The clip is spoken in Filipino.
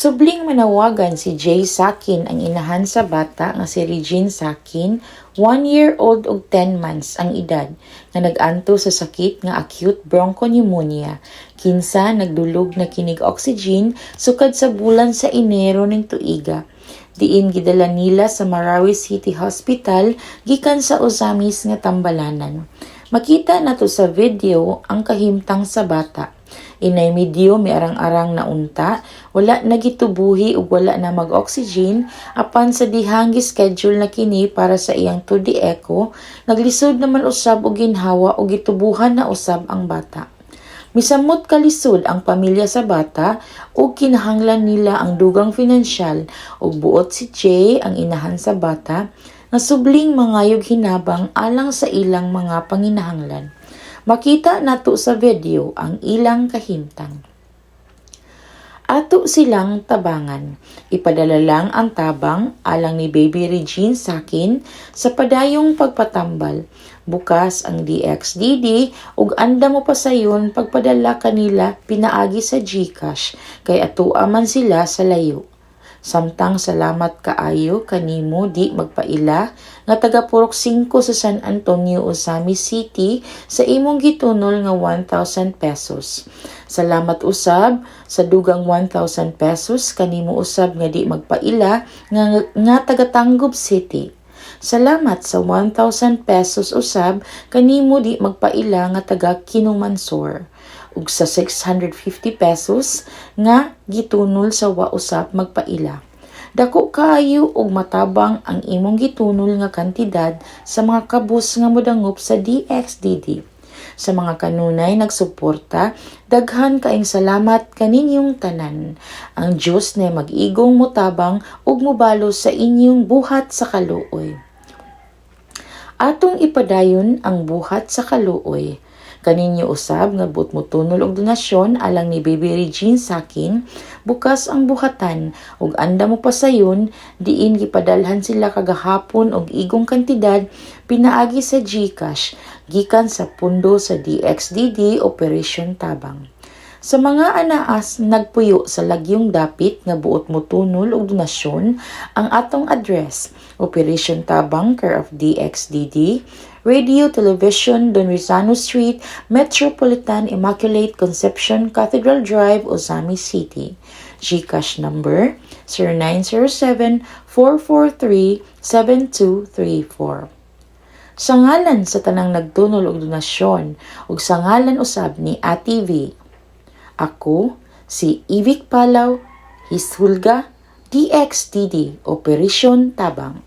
Subling manawagan si Jay Sakin ang inahan sa bata nga si Regine Sakin, 1-year-old og 10 months ang edad, nga nag-anto sa sakit nga acute bronchopneumonia. Kinsa nagdulog na kinig oxygen sukad sa bulan sa Enero ning tuiga. Diin gidala nila sa Marawi City Hospital gikan sa Ozamis nga Tambalanan. Makita nato sa video ang kahimtang sa bata. Inay medyo may arang-arang na unta, wala nagitubuhi ug wala na mag-oxygen, apan sa dihang schedule na kini para sa iyang 2D echo, naglisod naman usab og ginhawa og gitubuhan na usab ang bata. Misamot kalisod ang pamilya sa bata ug kinahanglan nila ang dugang pinansyal ug buot si Jay ang inahan sa bata na subling mangayog hinabang alang sa ilang mga panginahanglan. Makita nato sa video ang ilang kahimtang. Ato silang tabangan. Ipadala lang ang tabang alang ni Baby Regine Sakin sa padayong pagpatambal. Bukas ang DXDD ug anda mo pa sayon pagpadala kanila pinaagi sa GCash kay atoa man sila sa layo. Samtang salamat kaayo kanimo di magpaila nga taga Purok 5 sa San Antonio, Ozamis City sa imong gitunol nga 1,000 pesos. Salamat usab sa dugang 1,000 pesos kanimo usab nga di magpaila nga taga Tangub City. Salamat sa 1,000 pesos usab kanimo di magpaila nga taga Kinumansor. Ug sa 650 pesos nga gitunol sa wa usab magpaila. Dako kaayo ug matabang ang imong gitunol nga kantidad sa mga kabus nga modangup sa DXDD. Sa mga kanunay nagsuporta, daghan kaayong salamat kaninyong tanan. Ang Dios na mag-igong motabang ug mobalo sa inyong buhat sa kaluoy. Atong ipadayon ang buhat sa kaluoy. Kaninyo usab nga but motunol og donasyon alang ni Baby Regine Sakin, bukas ang buhatan ug anda mo pa sayon diin gipadalhan sila kagahapon og igong kantidad pinaagi sa GCash gikan sa pundo sa DXDD Operation Tabang. Sa mga anaas nagpuyo sa lagyong dapit nga buot motunol og donasyon, ang atong address: Operation Tabang, care of DXDD, Radio Television, Don Rizano Street, Metropolitan Immaculate Conception Cathedral Drive, Ozamis City. GCash number 0907-443-7234. Sa ngalan sa tanang nagtunol og donasyon ug sa ngalan usab ni Ate V, ako si Ivik Palaw, His Hulga, DXDD Operation Tabang.